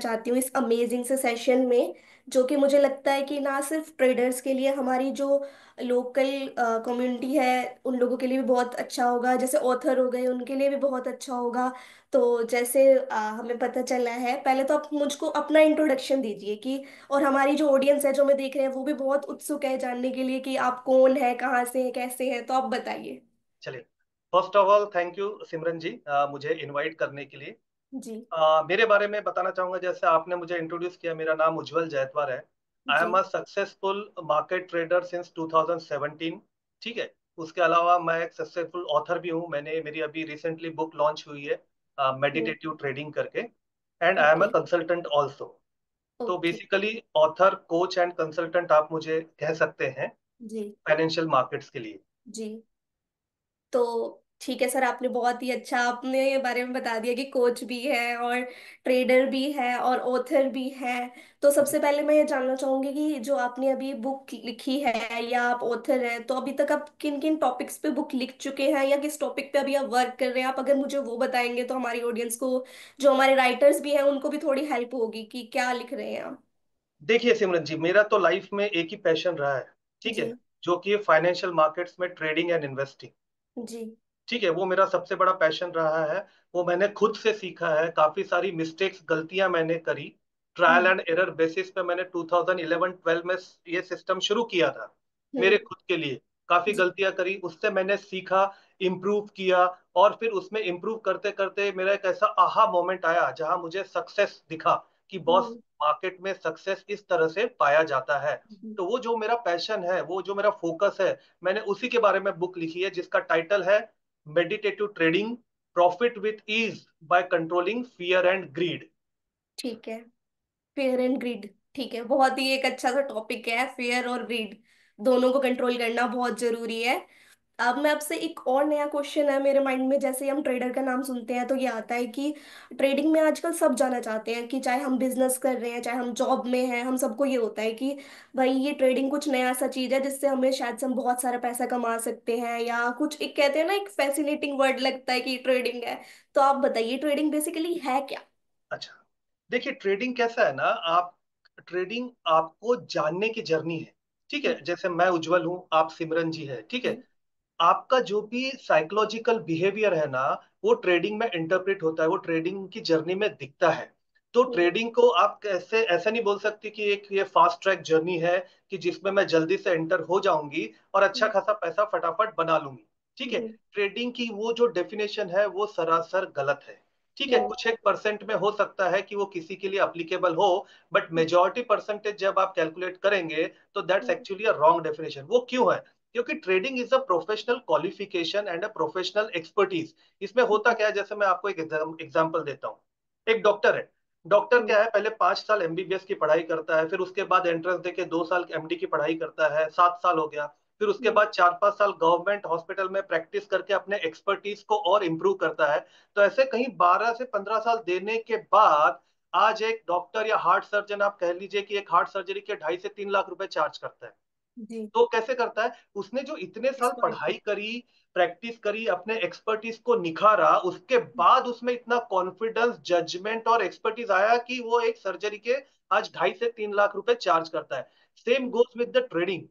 चाहती हूँ इस अमेजिंग से सेशन में, जो कि मुझे लगता है कि ना सिर्फ ट्रेडर्स के लिए, हमारी जो लोकल कम्युनिटी है उन लोगों के लिए भी बहुत अच्छा होगा, जैसे ऑथर हो गए उनके लिए भी बहुत अच्छा होगा। तो जैसे हमें पता चला है, पहले तो आप मुझको अपना इंट्रोडक्शन दीजिए कि, और हमारी जो ऑडियंस है जो हमें देख रहे हैं वो भी बहुत उत्सुक है जानने के लिए कि आप कौन है, कहाँ से हैं, कैसे हैं, तो आप बताइए। चलिए। First of all thank you Simran ji, मुझे इनवाइट करने के लिए। जी। मेरे बारे में बताना चाहूंगा। जैसे आपने मुझे इंट्रोड्यूस किया, मेरा नाम उज्जवल जैतवार है। आई जी। Am a successful market trader since 2017। ठीक है। उसके अलावा मैं एक सक्सेसफुल ऑथर भी हूँ। मैंने मेरी अभी रिसेंटली बुक लॉन्च हुई है, हम्म। मेडिटेटिव ट्रेडिंग करके। And I am a okay. Consultant also. तो okay. Basically author, coach and consultant आप मुझे कह सकते हैं जी। फाइनेंशियल मार्केट्स के लिए। जी। तो ठीक है सर, आपने बहुत ही अच्छा आपने ये बारे में बता दिया कि कोच भी है और ट्रेडर भी है और ऑथर भी है। तो जी। सबसे पहले मैं ये जानना चाहूंगी कि जो आपने अभी बुक लिखी है या आप ऑथर हैं, तो अभी तक आप किन किन टॉपिक्स पे बुक लिख चुके हैं या किस टॉपिक पे अभी आप वर्क कर रहे हैं? आप अगर मुझे वो बताएंगे तो हमारी ऑडियंस को, जो हमारे राइटर्स भी हैं, उनको भी थोड़ी हेल्प होगी कि क्या लिख रहे हैं आप। देखिए सिमरन जी, मेरा तो लाइफ में एक ही पैशन रहा है। ठीक जी। है। जो कि फाइनेंशियल मार्केट्स में ट्रेडिंग एंड इन्वेस्टिंग। जी। ठीक है, वो मेरा सबसे बड़ा पैशन रहा है। वो मैंने खुद से सीखा है। काफी सारी मिस्टेक्स, गलतियां मैंने करी। Trial hmm. And error basis पे मैंने 2011-12 में ये सिस्टम शुरू किया था मेरे हम्म। खुद के लिए। काफी जी। गलतियां करी, उससे मैंने सीखा, इम्प्रूव किया। और फिर उसमें इम्प्रूव करते करते मेरा एक ऐसा आहा मोमेंट आया जहां मुझे सक्सेस दिखा कि बॉस, हम्म। मार्केट में सक्सेस इस तरह से पाया जाता है। हम्म। तो वो जो मेरा पैशन है, वो जो मेरा फोकस है, मैंने उसी के बारे में बुक लिखी है जिसका टाइटल है meditative trading, profit with ease by controlling fear and greed. ठीक है। Fear and greed. ठीक है, बहुत ही एक अच्छा सा टॉपिक है, फेयर और ग्रीड दोनों को कंट्रोल करना बहुत जरूरी है। अब मैं आपसे एक और नया क्वेश्चन है मेरे माइंड में, जैसे ही हम ट्रेडर का नाम सुनते हैं तो ये आता है कि ट्रेडिंग में आजकल सब जाना चाहते हैं, कि चाहे हम बिजनेस कर रहे हैं चाहे हम जॉब में हैं, हम सबको ये होता है कि भाई ये ट्रेडिंग कुछ नया सा चीज है जिससे हमें शायद से हम बहुत सारा पैसा कमा सकते हैं, या कुछ एक कहते हैं ना, एक फैसिनेटिंग वर्ड लगता है कि ट्रेडिंग है। तो आप बताइए ट्रेडिंग बेसिकली है क्या? अच्छा, देखिए ट्रेडिंग कैसा है ना, आप ट्रेडिंग आपको जानने की जर्नी है। ठीक है। हम्म। जैसे मैं उज्जवल हूँ, आप सिमरन जी है। ठीक है। हम्म। आपका जो भी साइकोलॉजिकल बिहेवियर है ना, वो ट्रेडिंग में इंटरप्रेट होता है, वो ट्रेडिंग की जर्नी में दिखता है। तो हम्म। ट्रेडिंग को आप कैसे, ऐसा नहीं बोल सकते कि एक ये फास्ट ट्रैक जर्नी है कि जिसमें मैं जल्दी से एंटर हो जाऊंगी और अच्छा हम्म। खासा पैसा फटाफट बना लूंगी। ठीक है। हम्म। ट्रेडिंग की वो जो डेफिनेशन है वो सरासर गलत है। ठीक है, हम्म। कुछ एक परसेंट में हो सकता है कि वो किसी के लिए अप्लीकेबल हो, बट मेजॉरिटी परसेंटेज जब आप कैलकुलेट करेंगे तो that's hmm. Actually a wrong definition. वो क्यों है? क्योंकि trading is a professional qualification and a professional expertise. इसमें होता क्या है, जैसे मैं आपको एक एग्जांपल देता हूँ। एक डॉक्टर है। डॉक्टर हम्म। क्या है, पहले 5 साल एमबीबीएस की पढ़ाई करता है, फिर उसके बाद एंट्रेंस देके 2 साल एमडी की पढ़ाई करता है, 7 साल हो गया। फिर उसके हम्म। बाद 4-5 साल गवर्नमेंट हॉस्पिटल में प्रैक्टिस करके अपने एक्सपर्टीज को और इम्प्रूव करता है। तो ऐसे कहीं 12 से 15 साल देने के बाद आज एक डॉक्टर या हार्ट सर्जन, आप कह लीजिए कि एक हार्ट सर्जरी के 2.5 से 3 लाख रुपए चार्ज करता है। जी। तो कैसे करता है? उसने जो इतने साल एक्सपर्ट। पढ़ाई करी, प्रैक्टिस करी, अपने एक्सपर्टीज को निखारा, उसके बाद उसमें इतना कॉन्फिडेंस, जजमेंट और एक्सपर्टीज आया कि वो एक सर्जरी के आज 2.5 से 3 लाख रुपए चार्ज करता है। Same goes with the trading.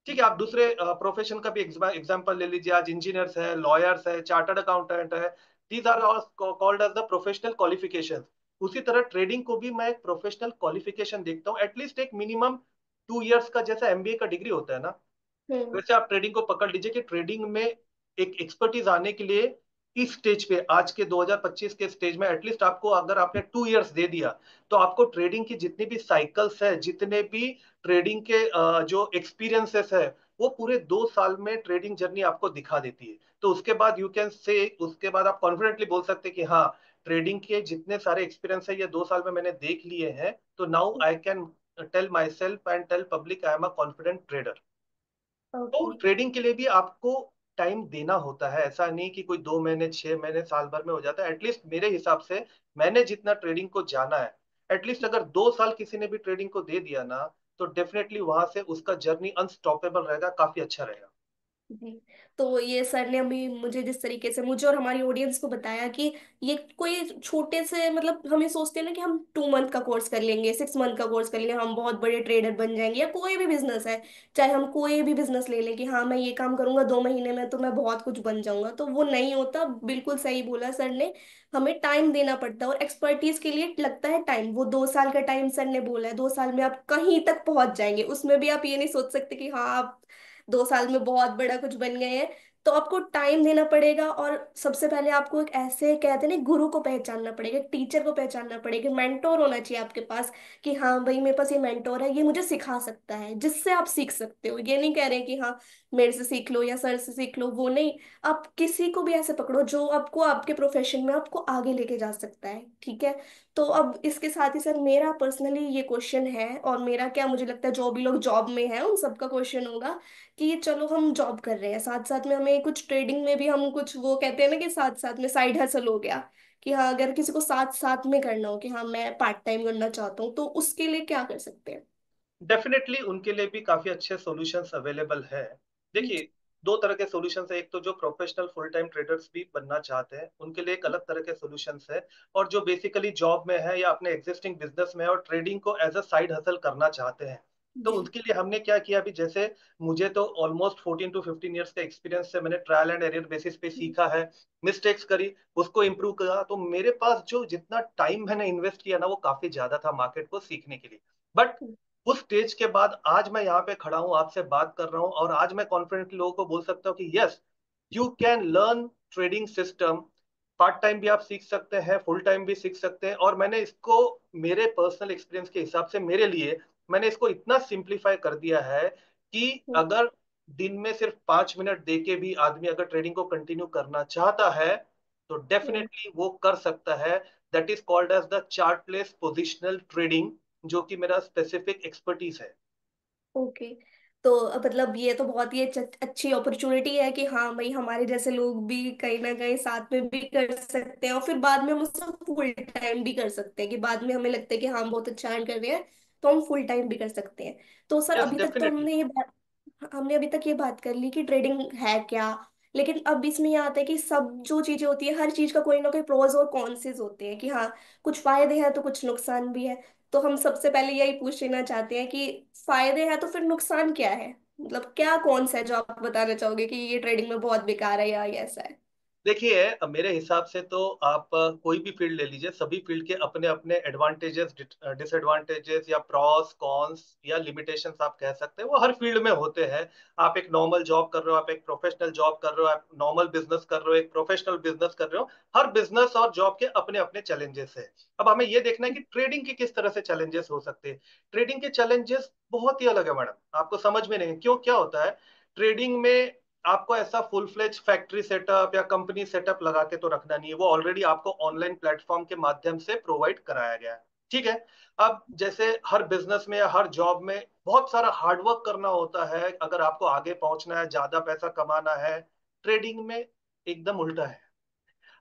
ठीक है, आप दूसरे प्रोफेशन का भी एग्जांपल ले लीजिए। आज इंजीनियर्स है, लॉयर्स है, चार्टर्ड अकाउंटेंट है। These are called as the professional qualification. उसी तरह ट्रेडिंग को भी मैं एक प्रोफेशनल क्वालिफिकेशन देखता हूँ, एटलीस्ट एक मिनिमम 2 इयर्स का, जैसा एमबीए का डिग्री होता है ना, हम्म। वैसे आप ट्रेडिंग को पकड़ लीजिए कि ट्रेडिंग में एक एक्सपर्टीज आने के लिए इस स्टेज पे, आज के 2025 के स्टेज में, एटलीस्ट आपको, अगर आपने 2 इयर्स दे दिया, तो आपको ट्रेडिंग की जितनी भी साइकिल्स है, जितने भी ट्रेडिंग के जो एक्सपीरियंसेस है, वो पूरे 2 साल में ट्रेडिंग जर्नी आपको दिखा देती है। तो उसके बाद यू कैन से, उसके बाद आप कॉन्फिडेंटली बोल सकते हैं कि हाँ, ट्रेडिंग के जितने सारे एक्सपीरियंस है ये 2 साल में मैंने देख लिए हैं, तो now I can tell myself and tell public I am a confident trader. तो ओके। ट्रेडिंग के लिए भी आपको टाइम देना होता है। ऐसा नहीं कि कोई 2 महीने, 6 महीने, साल भर में हो जाता है। एटलीस्ट मेरे हिसाब से, मैंने जितना ट्रेडिंग को जाना है, एटलीस्ट अगर 2 साल किसी ने भी ट्रेडिंग को दे दिया ना, तो डेफिनेटली वहां से उसका जर्नी अनस्टॉपेबल रहेगा, काफी अच्छा रहेगा। जी। तो ये सर ने अभी मुझे जिस तरीके से मुझे और हमारी ऑडियंस को बताया कि ये कोई छोटे से, मतलब हमें सोचते हैं ना कि हम 2 मंथ का कोर्स कर लेंगे, 6 मंथ का कोर्स कर लेंगे, हम बहुत बड़े ट्रेडर बन जाएंगे, या कोई भी बिजनेस है, चाहे हम कोई भी बिजनेस ले लें कि हाँ मैं ये काम करूंगा 2 महीने में तो मैं बहुत कुछ बन जाऊंगा, तो वो नहीं होता। बिल्कुल सही बोला सर ने, हमें टाइम देना पड़ता है, और एक्सपर्टीज के लिए लगता है टाइम। वो 2 साल का टाइम सर ने बोला है, 2 साल में आप कहीं तक पहुंच जाएंगे, उसमें भी आप ये नहीं सोच सकते कि हाँ आप 2 साल में बहुत बड़ा कुछ बन गए हैं। तो आपको टाइम देना पड़ेगा, और सबसे पहले आपको एक ऐसे कहते हैं ना गुरु को पहचानना पड़ेगा, टीचर को पहचानना पड़ेगा, मेंटोर होना चाहिए आपके पास, कि हाँ भाई मेरे पास ये मेंटोर है, ये मुझे सिखा सकता है, जिससे आप सीख सकते हो। ये नहीं कह रहे कि हाँ मेरे से सीख लो या सर से सीख लो, वो नहीं। आप किसी को भी ऐसे पकड़ो जो आपको आपके प्रोफेशन में आपको आगे लेके जा सकता है, ठीक है। तो अब इसके साथ ही सर मेरा पर्सनली ये क्वेश्चन है, और मेरा क्या, मुझे लगता है जो भी लोग जॉब में हैं उन सबका क्वेश्चन होगा, कि चलो हम जॉब कर रहे हैं, साथ साथ में हमें कुछ ट्रेडिंग में भी हम कुछ, वो कहते हैं ना कि साथ साथ में साइड हसल हो गया, कि हाँ अगर किसी को साथ साथ में करना हो कि हाँ मैं पार्ट टाइम करना चाहता हूँ, तो उसके लिए क्या कर सकते हैं? डेफिनेटली उनके लिए भी काफी अच्छे सॉल्यूशंस अवेलेबल है। देखिए, दो तरह के सॉल्यूशंस है। एक तो जो प्रोफेशनल फुल टाइम ट्रेडर्स भी बनना चाहते हैं उनके लिए एक अलग तरह के सॉल्यूशंस है, और जो बेसिकली जॉब में है या अपने एग्जिस्टिंग बिजनेस में है और ट्रेडिंग को एज अ साइड हसल करना चाहते हैं, तो जी। उनके लिए हमने क्या किया अभी, जैसे मुझे तो ऑलमोस्ट 14 to 15 ईयर्स का एक्सपीरियंस है। मैंने ट्रायल एंड एरर बेसिस पे सीखा है, मिस्टेक्स करी, उसको इम्प्रूव करा। तो मेरे पास जो जितना टाइम मैंने इन्वेस्ट किया ना वो काफी ज्यादा था मार्केट को सीखने के लिए। बट उस स्टेज के बाद आज मैं यहाँ पे खड़ा हूँ, आपसे बात कर रहा हूँ, और आज मैं कॉन्फिडेंटली लोगों को बोल सकता हूँ कि yes, you can learn trading system. Part time भी आप सीख सकते हैं, फुल टाइम भी सीख सकते हैं। और मैंने इसको मेरे पर्सनल एक्सपीरियंस के हिसाब से मेरे लिए मैंने इसको इतना सिंप्लीफाई कर दिया है कि अगर दिन में सिर्फ 5 मिनट दे के भी आदमी अगर ट्रेडिंग को कंटिन्यू करना चाहता है तो डेफिनेटली वो कर सकता है। That is called as the chart place positional trading, जो कि मेरा स्पेसिफिक एक्सपर्टीज है। ओके। तो मतलब ये तो बहुत ही अच्छी अपॉर्चुनिटी है कि हाँ भाई हमारे जैसे लोग भी कहीं ना कहीं साथ में भी कर सकते हैं, और फिर बाद में हम उसको फुल टाइम भी कर सकते हैं, कि बाद में हमें लगता है कि हाँ हम बहुत अच्छा अर्न कर रहे हैं, तो हम फुल टाइम भी कर सकते हैं। तो सर यस अभी तक तो डेफिनेटली। हमने अभी तक ये बात कर ली कि ट्रेडिंग है क्या, लेकिन अब इसमें ये आता है कि सब जो चीजें होती है, हर चीज का कोई ना कोई प्रोज और कॉन्सेस होते हैं, कि हाँ कुछ फायदे हैं तो कुछ नुकसान भी है। तो हम सबसे पहले यही पूछ लेना चाहते हैं कि फायदे हैं तो फिर नुकसान क्या है, मतलब क्या कौन सा है जो आप बताना चाहोगे कि ये ट्रेडिंग में बहुत बेकार है या ये ऐसा है? देखिए, मेरे हिसाब से तो आप कोई भी फील्ड ले लीजिए, सभी फील्ड के अपने अपने एडवांटेजेस, डिसएडवांटेजेस या प्रॉस कॉन्स या लिमिटेशंस आप कह सकते हैं, वो हर फील्ड में होते हैं। आप एक नॉर्मल जॉब कर रहे हो, आप एक प्रोफेशनल जॉब कर रहे हो, आप नॉर्मल बिजनेस कर रहे हो, एक प्रोफेशनल बिजनेस कर रहे हो। हर बिजनेस और जॉब के अपने अपने चैलेंजेस है। अब हमें ये देखना है कि ट्रेडिंग के किस तरह से चैलेंजेस हो सकते हैं। ट्रेडिंग के चैलेंजेस बहुत ही अलग है मैडम, आपको समझ में नहीं क्यों, क्या होता है ट्रेडिंग में। आपको ऐसा फुल फ्लेज फैक्ट्री सेटअप या कंपनी सेटअप लगा के तो रखना नहीं है, वो ऑलरेडी आपको ऑनलाइन प्लेटफॉर्म के माध्यम से प्रोवाइड कराया गया है। ठीक है। अब जैसे हर बिजनेस में या हर जॉब में बहुत सारा हार्डवर्क करना होता है अगर आपको आगे पहुंचना है, ज्यादा पैसा कमाना है। ट्रेडिंग में एकदम उल्टा है।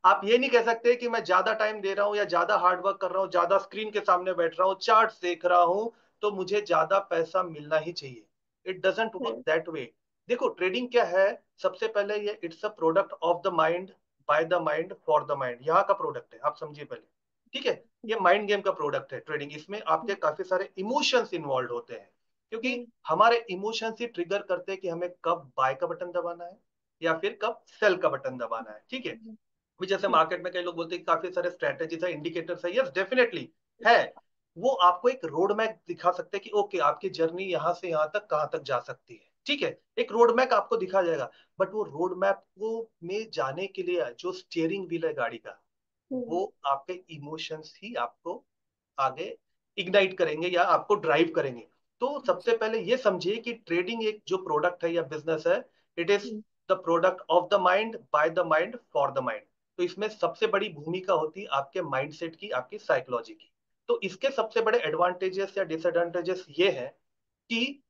आप ये नहीं कह सकते कि मैं ज्यादा टाइम दे रहा हूँ या ज्यादा हार्डवर्क कर रहा हूँ, ज्यादा स्क्रीन के सामने बैठ रहा हूँ, चार्ट्स देख रहा हूँ, तो मुझे ज्यादा पैसा मिलना ही चाहिए। It doesn't work hmm. That way. देखो, ट्रेडिंग क्या है, सबसे पहले ये it's a product of the mind, by the mind, for the mind, यहाँ का प्रोडक्ट है, आप समझिए पहले। ठीक है। ये माइंड गेम का प्रोडक्ट है ट्रेडिंग। इसमें आपके काफी सारे इमोशंस इन्वॉल्व होते हैं, क्योंकि हम्म। हमारे इमोशंस ही ट्रिगर करते हैं कि हमें कब बाय का बटन दबाना है या फिर कब सेल का बटन दबाना है। ठीक है। अभी जैसे मार्केट में कई लोग बोलते हैं कि काफी सारे स्ट्रेटेजीज है, इंडिकेटर्स है, यस डेफिनेटली है। वो आपको एक रोड मैप दिखा सकते हैं कि ओके आपकी जर्नी यहाँ से यहाँ तक कहाँ तक जा सकती है। ठीक है। एक रोड मैप आपको दिखा जाएगा। बट वो रोड मैप को में जाने के लिए जो स्टीयरिंग व्हील है गाड़ी का, हम्म। वो आपके इमोशंस ही आपको आगे इग्नाइट करेंगे या आपको ड्राइव करेंगे। तो सबसे पहले ये समझिए कि ट्रेडिंग एक जो प्रोडक्ट है या बिजनेस है, it is hmm. The product of the mind, by the mind, for the mind. तो इसमें सबसे बड़ी भूमिका होती है आपके माइंडसेट की, आपकी साइकोलॉजी की। तो इसके सबसे बड़े एडवांटेजेस या डिसएडवांटेजेस ये हैं कि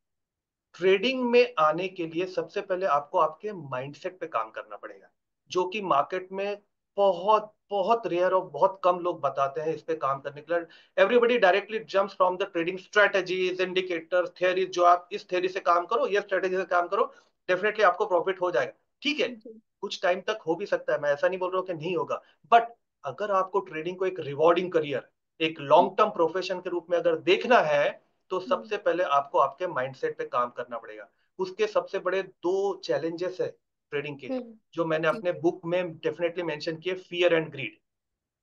ट्रेडिंग में आने के लिए सबसे पहले आपको आपके माइंडसेट पे काम करना पड़ेगा, जो कि मार्केट में बहुत बहुत रेयर और बहुत कम लोग बताते हैं इस पे काम करने के लिए। Everybody directly jumps from the trading strategies, indicators, theories, जो आप इस थियरी से काम करो, ये स्ट्रेटजी से काम करो। डेफिनेटली आपको प्रॉफिट हो जाएगा। ठीक है, जी। कुछ टाइम तक हो भी सकता है, मैं ऐसा नहीं बोल रहा हूँ कि नहीं होगा, बट अगर आपको ट्रेडिंग को एक रिवॉर्डिंग करियर, एक लॉन्ग टर्म प्रोफेशन के रूप में अगर देखना है, तो हम्म। सबसे पहले आपको आपके माइंडसेट पे काम करना पड़ेगा। उसके सबसे बड़े दो चैलेंजेस है ट्रेडिंग के, हम्म। जो मैंने जी। अपने बुक में डेफिनेटली मेंशन किए, फियर एंड ग्रीड।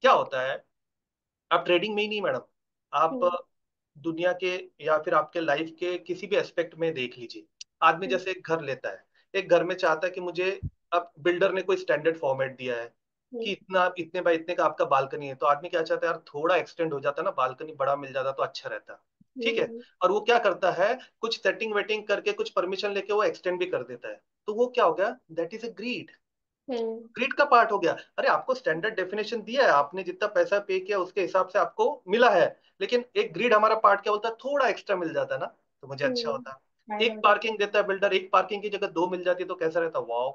क्या होता है, आप ट्रेडिंग में ही नहीं मैडम, आप हम्म। दुनिया के या फिर आपके लाइफ के किसी भी एस्पेक्ट में देख लीजिए। आदमी हम्म। जैसे एक घर लेता है, एक घर में चाहता है कि मुझे, अब बिल्डर ने कोई स्टैंडर्ड फॉर्मेट दिया है कि हम्म। इतना इतने बाय इतने का आपका बालकनी है, तो आदमी क्या चाहता है, यार थोड़ा एक्सटेंड हो जाता ना, बालकनी बड़ा मिल जाता तो अच्छा रहता। ठीक है, हम्म। और वो क्या करता है, कुछ सेटिंग वेटिंग करके कुछ परमिशन लेके वो एक्सटेंड भी कर देता है। तो वो क्या हो गया, that is a greed. Hmm. Grid का पार्ट हो गया। अरे आपको स्टैंडर्ड डेफिनेशन दिया है, आपने जितना पैसा पे किया उसके हिसाब से आपको मिला है, लेकिन एक ग्रिड हमारा पार्ट क्या बोलता है, थोड़ा एक्स्ट्रा मिल जाता ना तो मुझे अच्छा होता। फायदा एक हो जाता पार्किंग देता है बिल्डर, एक पार्किंग की जगह दो मिल जाती तो कैसा रहता, वाह।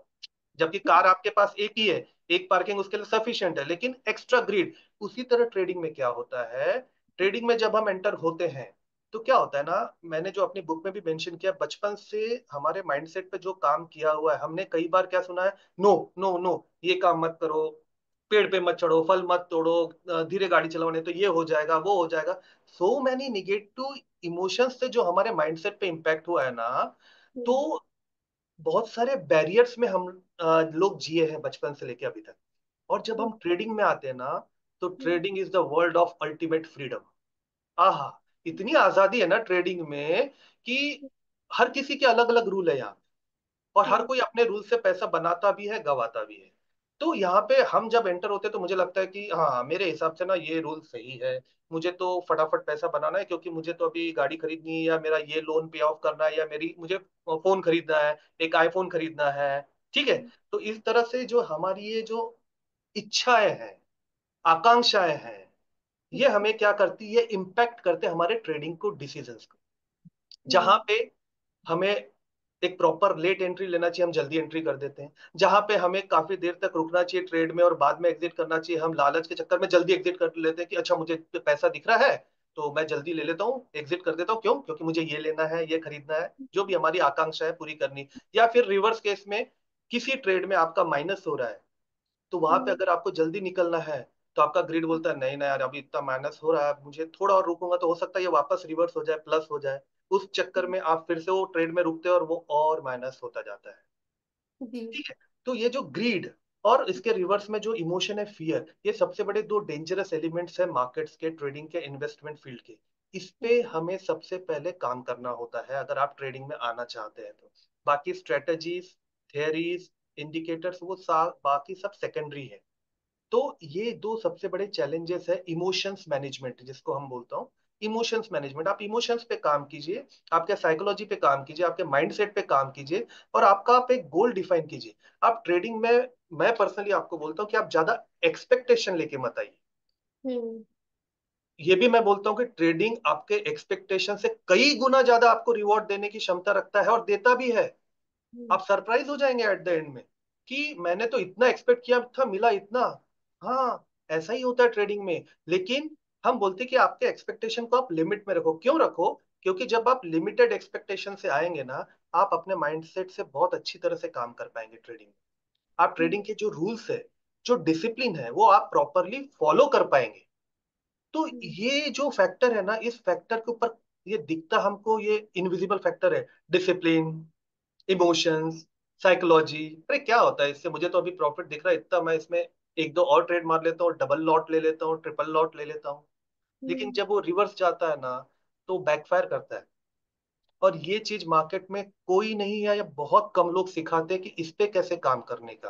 जबकि कार आपके पास एक ही है, एक पार्किंग उसके लिए सफिशिएंट है, लेकिन एक्स्ट्रा ग्रिड। उसी तरह ट्रेडिंग में क्या होता है, ट्रेडिंग में जब हम एंटर होते हैं, तो क्या होता है ना, मैंने जो अपनी बुक में भी मेंशन किया, बचपन से हमारे माइंडसेट पे जो काम किया हुआ है, हमने कई बार क्या सुना है, नो नो नो, ये काम मत करो, पेड़ पे मत चढ़ो, फल मत तोड़ो, धीरे गाड़ी चलाओ नहीं तो ये हो जाएगा वो हो जाएगा। सो मैनी निगेटिव इमोशंस से जो हमारे माइंडसेट पे इम्पैक्ट हुआ है ना, तो हम्म। बहुत सारे बैरियर्स में हम लोग जिए हैं बचपन से लेके अभी तक। और जब हम्म। हम ट्रेडिंग में आते हैं ना, तो hmm. Trading is the world of ultimate freedom. आहा, इतनी आजादी है ना ट्रेडिंग में, कि हर किसी के अलग अलग रूल है यहाँ, और हर हम्म। कोई अपने रूल से पैसा बनाता भी है, गवाता भी है। तो यहाँ पे हम जब एंटर होते हैं तो मुझे लगता है कि हाँ, मेरे हिसाब से ना ये रूल सही है, मुझे तो फटाफट पैसा बनाना है, क्योंकि मुझे तो अभी गाड़ी खरीदनी है, या मेरा ये लोन पे ऑफ करना है, या मेरी मुझे फोन खरीदना है, एक आईफोन खरीदना है। ठीक है, तो इस तरह से जो हमारी ये जो इच्छाएं हैं, आकांक्षाएं हैं, ये हम्म। हमें क्या करती है, इम्पैक्ट करते हैं हमारे ट्रेडिंग को, डिसीजंस को। जहां हम्म। पे हमें एक प्रॉपर लेट एंट्री लेना चाहिए, हम जल्दी एंट्री कर देते हैं। जहां पे हमें काफी देर तक रुकना चाहिए ट्रेड में और बाद में एग्जिट करना चाहिए, हम लालच के चक्कर में जल्दी एग्जिट कर लेते हैं कि अच्छा मुझे पैसा दिख रहा है तो मैं जल्दी ले लेता हूँ, एग्जिट कर देता हूँ, क्यों, क्योंकि मुझे ये लेना है, ये खरीदना है, जो भी हमारी आकांक्षा है पूरी करनी। या फिर रिवर्स केस में, किसी ट्रेड में आपका माइनस हो रहा है, तो वहां पे हम्म। अगर आपको जल्दी निकलना है, तो आपका ग्रिड बोलता है नहीं ना यार, अभी इतना माइनस हो रहा है, मुझे थोड़ा और रुकूंगा तो हो सकता है ये वापस रिवर्स हो जाए, प्लस हो जाए। उस चक्कर में आप फिर से वो ट्रेड में रुकते हो और वो और माइनस होता जाता है। जी। ठीक है, तो ये जो ग्रीड और इसके रिवर्स में जो इमोशन है फियर, ये सबसे बड़े दो डेंजरस एलिमेंट्स है मार्केट्स के, ट्रेडिंग के, इन्वेस्टमेंट फील्ड के। इस पे हमें सबसे पहले काम करना होता है अगर आप ट्रेडिंग में आना चाहते हैं तो। बाकी स्ट्रेटजीज, थियरीज, इंडिकेटर्स, वो बाकी सब सेकेंडरी है। तो ये दो सबसे बड़े चैलेंजेस है, इमोशंस मैनेजमेंट जिसको हम बोलता हूँ। इमोशंस मैनेजमेंट, आप इमोशंस पे काम कीजिए, आपके साइकोलॉजी पे काम कीजिए, आपके माइंडसेट पे काम कीजिए, और आपका आप एक गोल डिफाइन कीजिए। आप ट्रेडिंग में, मैं पर्सनली आपको बोलता हूँ कि आप ज्यादा एक्सपेक्टेशन लेके मत आइए। हम्म। ये भी मैं बोलता हूँ कि ट्रेडिंग आपके एक्सपेक्टेशन से कई गुना ज्यादा आपको रिवॉर्ड देने की क्षमता रखता है, और देता भी है। हम्म। आप सरप्राइज हो जाएंगे एट द एंड में, कि मैंने तो इतना एक्सपेक्ट किया था, मिला इतना। हाँ, ऐसा ही होता है ट्रेडिंग में। लेकिन हम बोलते हैं कि आपके एक्सपेक्टेशन को आप लिमिट में रखो। क्यों रखो, क्योंकि जब आप लिमिटेड एक्सपेक्टेशन से आएंगे ना, आप अपने माइंडसेट से बहुत अच्छी तरह से काम कर पाएंगे ट्रेडिंग में। आप ट्रेडिंग के जो रूल्स है, जो डिसिप्लिन है, वो आप प्रॉपरली फॉलो कर पाएंगे। तो हम्म। ये जो फैक्टर है ना, इस फैक्टर के ऊपर ये दिखता हमको, ये इनविजिबल फैक्टर है, डिसिप्लिन, इमोशंस, साइकोलॉजी। अरे क्या होता है इससे, मुझे तो अभी प्रॉफिट दिख रहा है इतना, मैं इसमें एक दो और ट्रेड मार लेता हूँ, डबल लॉट ले लेता हूँ, ट्रिपल लॉट ले लेता हूँ। लेकिन हम्म। जब वो रिवर्स जाता है ना, तो बैकफायर करता है। और ये चीज मार्केट में कोई नहीं है, या बहुत कम लोग सिखाते हैं कि इस पे कैसे काम करने का।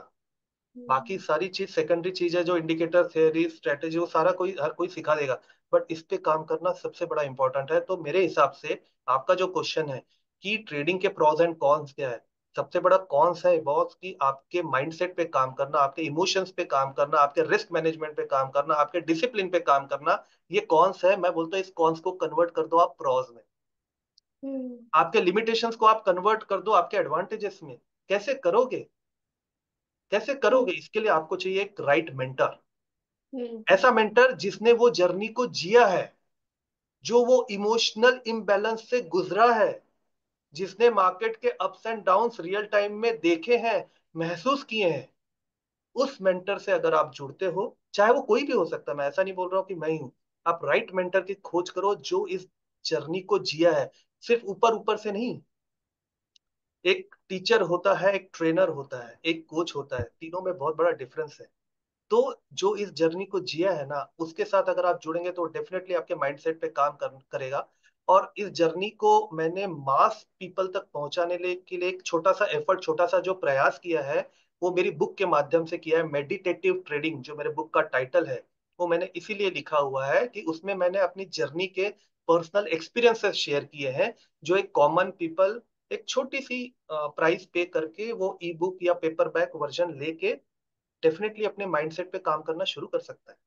बाकी हम्म। सारी चीज सेकेंडरी चीज है, जो इंडिकेटर, थ्योरी, स्ट्रेटेजी, वो सारा कोई, हर कोई सिखा देगा। बट इस पे काम करना सबसे बड़ा इंपॉर्टेंट है। तो मेरे हिसाब से आपका जो क्वेश्चन है कि ट्रेडिंग के प्रॉज एंड कॉन्स क्या है, सबसे बड़ा कॉन्स है बॉस की आपके माइंडसेट पे काम करना, आपके इमोशंस पे काम करना, आपके रिस्क मैनेजमेंट पे काम करना, आपके डिसिप्लिन पे काम करना। ये कॉन्स है, मैं बोलता हूँ इस कॉन्स को कन्वर्ट कर दो आप प्रॉज में। हम्म। आपके लिमिटेशंस को आप कन्वर्ट कर दो आपके एडवांटेजेस में। कैसे करोगे, कैसे हम्म। करोगे, इसके लिए आपको चाहिए एक राइट मेंटर। हम्म। ऐसा मेंटर जिसने वो जर्नी को जिया है, जो वो इमोशनल इम्बैलेंस से गुजरा है, जिसने मार्केट के ups and downs real time में देखे हैं, महसूस किए हैं, उस मेंटर से अगर आप जुड़ते हो, चाहे वो कोई भी हो सकता है, मैं ऐसा नहीं बोल रहा हूँ कि मैं ही हूँ, आप राइट मेंटर की खोज करो जो इस जर्नी को जिया है, सिर्फ ऊपर ऊपर से नहीं। एक टीचर होता है, एक ट्रेनर होता है, एक कोच होता है, तीनों में बहुत बड़ा डिफरेंस है। तो जो इस जर्नी को जिया है ना, उसके साथ अगर आप जुड़ेंगे तो डेफिनेटली आपके माइंडसेट पे काम करेगा। और इस जर्नी को मैंने मास पीपल तक पहुंचाने के लिए एक छोटा सा एफर्ट, छोटा सा जो प्रयास किया है, वो मेरी बुक के माध्यम से किया है। मेडिटेटिव ट्रेडिंग जो मेरे बुक का टाइटल है, वो मैंने इसीलिए लिखा हुआ है कि उसमें मैंने अपनी जर्नी के पर्सनल एक्सपीरियंसेस शेयर किए हैं, जो एक कॉमन पीपल एक छोटी सी प्राइस पे करके वो ई बुक या पेपर बैक वर्जन लेके डेफिनेटली अपने माइंडसेट पे काम करना शुरू कर सकता है।